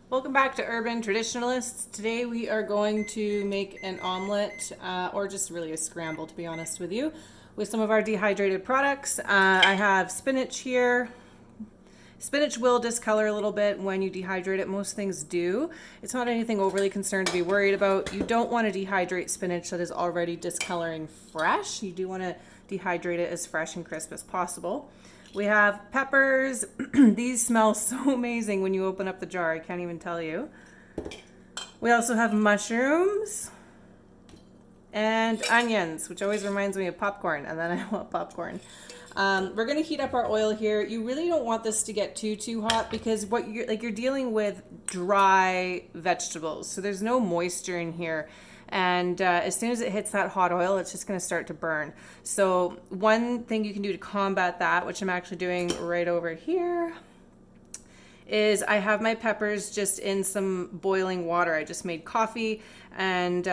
Welcome back to Urban Traditionalists. Today we are going to make an omelet, or just really a scramble to be honest with you, with some of our dehydrated products. I have spinach here. Spinach will discolor a little bit when you dehydrate it. Most things do. It's not anything overly concerned to be worried about. You don't want to dehydrate spinach that is already discoloring fresh. You do want to dehydrate it as fresh and crisp as possible. We have peppers. These smell so amazing when you open up the jar. I can't even tell you. We also have mushrooms and onions, which always reminds me of popcorn, and then I want popcorn. We're going to heat up our oil here. You really don't want this to get too hot because what you're dealing with dry vegetables, so there's no moisture in here. And as soon as it hits that hot oil, it's just going to start to burn. So one thing you can do to combat that, which I'm actually doing right over here, is I have my peppers just in some boiling water. I just made coffee and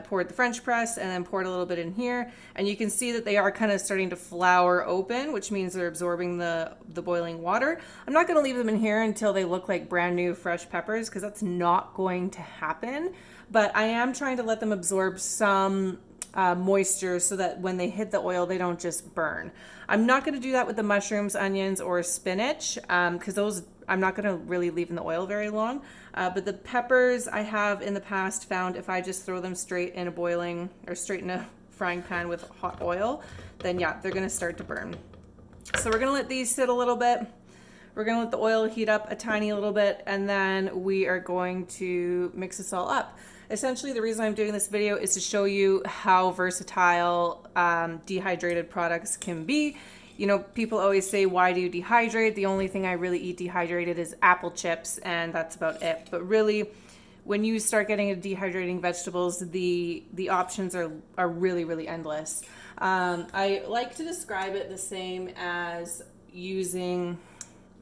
poured the French press and then poured a little bit in here. And you can see that they are kind of starting to flower open, which means they're absorbing the boiling water. I'm not going to leave them in here until they look like brand new fresh peppers because that's not going to happen. But I am trying to let them absorb some moisture so that when they hit the oil, they don't just burn. I'm not going to do that with the mushrooms, onions, or spinach because those I'm not going to really leave in the oil very long. But the peppers I have in the past found if I just throw them straight in a boiling or straight in a frying pan with hot oil, then yeah, they're going to start to burn. So we're going to let these sit a little bit. We're going to let the oil heat up a tiny little bit, and then we are going to mix this all up. Essentially, the reason I'm doing this video is to show you how versatile dehydrated products can be. You know, people always say, why do you dehydrate? The only thing I really eat dehydrated is apple chips, and that's about it. But really, when you start getting into dehydrating vegetables, the options are really endless. I like to describe it the same as using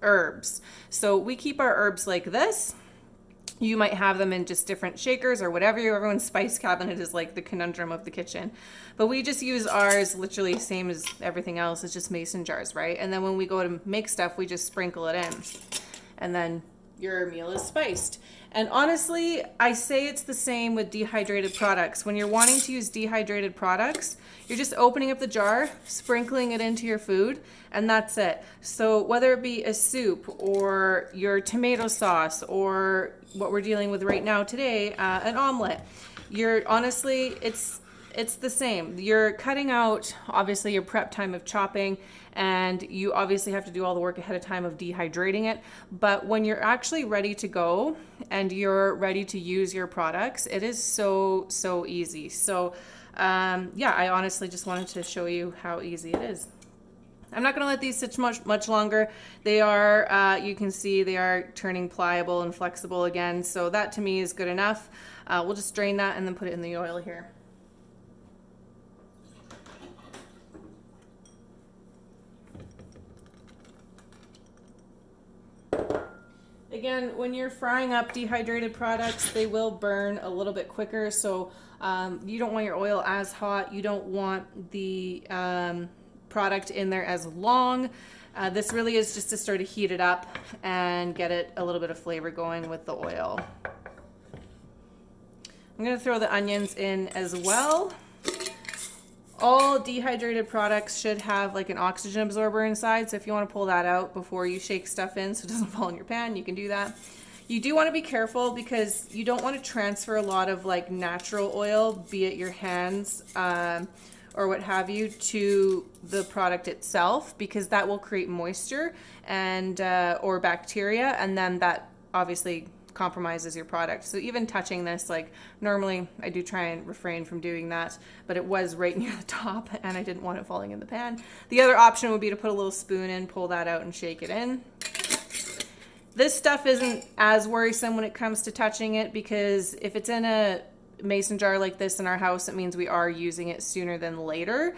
herbs. So we keep our herbs like this. You might have them in just different shakers or whatever. Everyone's spice cabinet is like the conundrum of the kitchen. But we just use ours literally same as everything else. It's just mason jars, right? And then when we go to make stuff, we just sprinkle it in. And then your meal is spiced. And honestly, I say it's the same with dehydrated products. When you're wanting to use dehydrated products, you're just opening up the jar, sprinkling it into your food, and that's it. So whether it be a soup or your tomato sauce or what we're dealing with right now today, an omelet, you're honestly, it's the same. You're cutting out, obviously, your prep time of chopping, and you obviously have to do all the work ahead of time of dehydrating it. But when you're actually ready to go and you're ready to use your products, it is so easy. So, yeah, I honestly just wanted to show you how easy it is. I'm not going to let these sit much longer. They are, you can see they are turning pliable and flexible again. So that to me is good enough. We'll just drain that and then put it in the oil here. Again, when you're frying up dehydrated products, they will burn a little bit quicker. So you don't want your oil as hot. You don't want the product in there as long. This really is just to start to heat it up and get it a little bit of flavor going with the oil. I'm going to throw the onions in as well. All dehydrated products should have like an oxygen absorber inside, so if you want to pull that out before you shake stuff in so it doesn't fall in your pan, you can do that. You do want to be careful because you don't want to transfer a lot of like natural oil, be it your hands or what have you, to the product itself, because that will create moisture and or bacteria, and then that obviously compromises your product. So even touching this, like normally I do try and refrain from doing that, but it was right near the top and I didn't want it falling in the pan. The other option would be to put a little spoon in, pull that out and shake it in. This stuff isn't as worrisome when it comes to touching it because if it's in a mason jar like this in our house, it means we are using it sooner than later.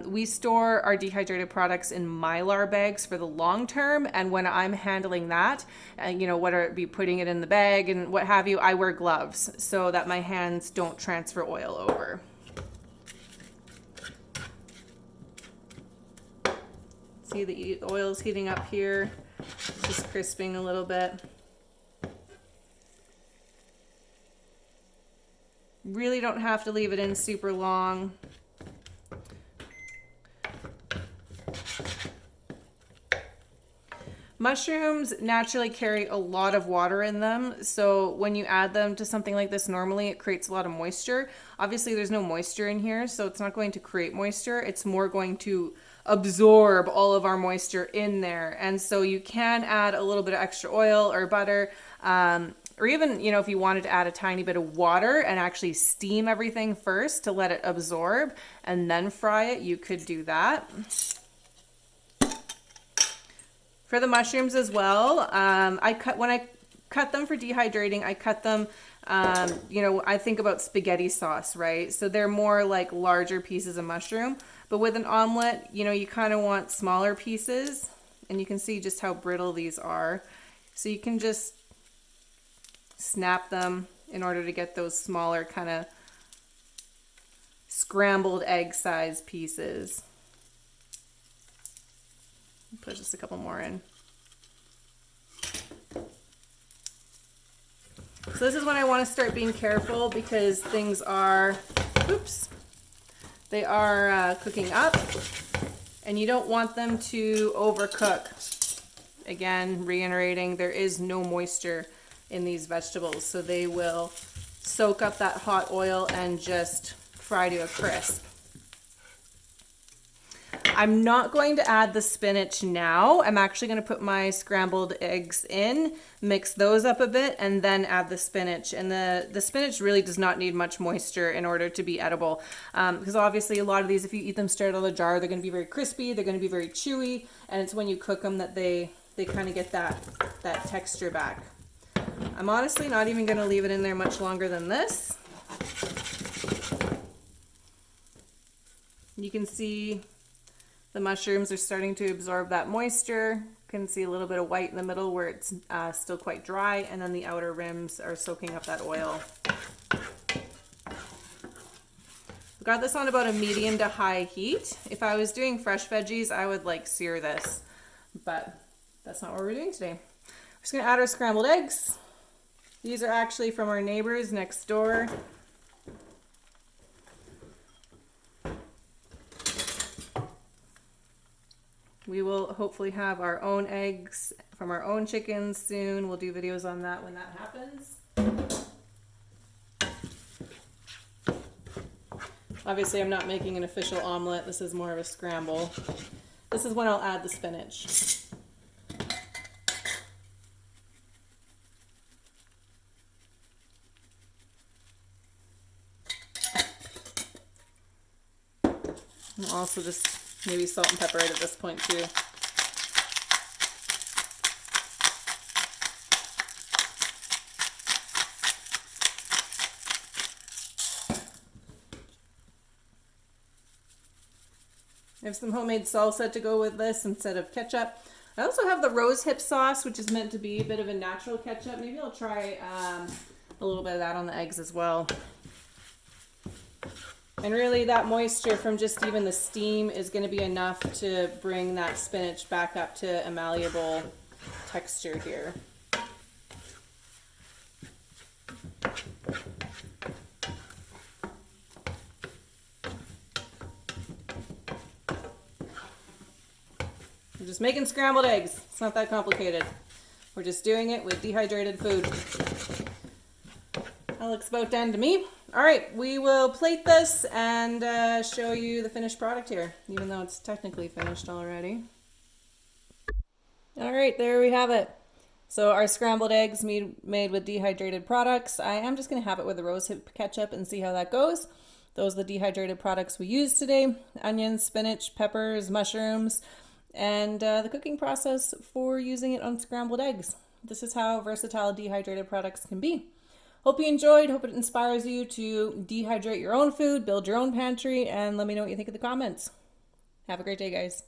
We store our dehydrated products in Mylar bags for the long term, and when I'm handling that, you know, whether it be putting it in the bag and what have you, I wear gloves so that my hands don't transfer oil over. See the oil's heating up here, just crisping a little bit. Really don't have to leave it in super long. Mushrooms naturally carry a lot of water in them, so when you add them to something like this, normally it creates a lot of moisture. Obviously there's no moisture in here, so it's not going to create moisture. It's more going to absorb all of our moisture in there. And so you can add a little bit of extra oil or butter, or even, you know, if you wanted to add a tiny bit of water and actually steam everything first to let it absorb and then fry it, you could do that. For the mushrooms as well, when I cut them for dehydrating, I cut them, you know, I think about spaghetti sauce, right? So they're more like larger pieces of mushroom. But with an omelet, you know, you kind of want smaller pieces. And you can see just how brittle these are. So you can just snap them in order to get those smaller kind of scrambled egg size pieces. Put just a couple more in. So this is when I want to start being careful because things are, oops, they are cooking up and you don't want them to overcook. Again, reiterating, there is no moisture in these vegetables, so they will soak up that hot oil and just fry to a crisp. I'm not going to add the spinach now. I'm actually going to put my scrambled eggs in, mix those up a bit, and then add the spinach. And the spinach really does not need much moisture in order to be edible. Because obviously a lot of these, if you eat them straight out of the jar, they're going to be very crispy, they're going to be very chewy, and it's when you cook them that they kind of get that texture back. I'm honestly not even going to leave it in there much longer than this. You can see the mushrooms are starting to absorb that moisture. You can see a little bit of white in the middle where it's still quite dry, and then the outer rims are soaking up that oil. I've got this on about a medium to high heat. If I was doing fresh veggies, I would like sear this, but that's not what we're doing today. We're just gonna add our scrambled eggs. These are actually from our neighbors next door. We will hopefully have our own eggs from our own chickens soon. We'll do videos on that when that happens. Obviously, I'm not making an official omelet. This is more of a scramble. This is when I'll add the spinach. And also just maybe salt and pepper it at this point too. I have some homemade salsa to go with this instead of ketchup. I also have the rose hip sauce, which is meant to be a bit of a natural ketchup. Maybe I'll try a little bit of that on the eggs as well. And really that moisture from just even the steam is going to be enough to bring that spinach back up to a malleable texture here. We're just making scrambled eggs. It's not that complicated. We're just doing it with dehydrated food. That looks about done to me. All right, we will plate this and show you the finished product here, even though it's technically finished already. All right, there we have it. So our scrambled eggs made with dehydrated products. I am just going to have it with the rosehip ketchup and see how that goes. Those are the dehydrated products we used today: onions, spinach, peppers, mushrooms, and the cooking process for using it on scrambled eggs. This is how versatile dehydrated products can be. Hope you enjoyed. Hope it inspires you to dehydrate your own food, build your own pantry, and let me know what you think in the comments. Have a great day, guys.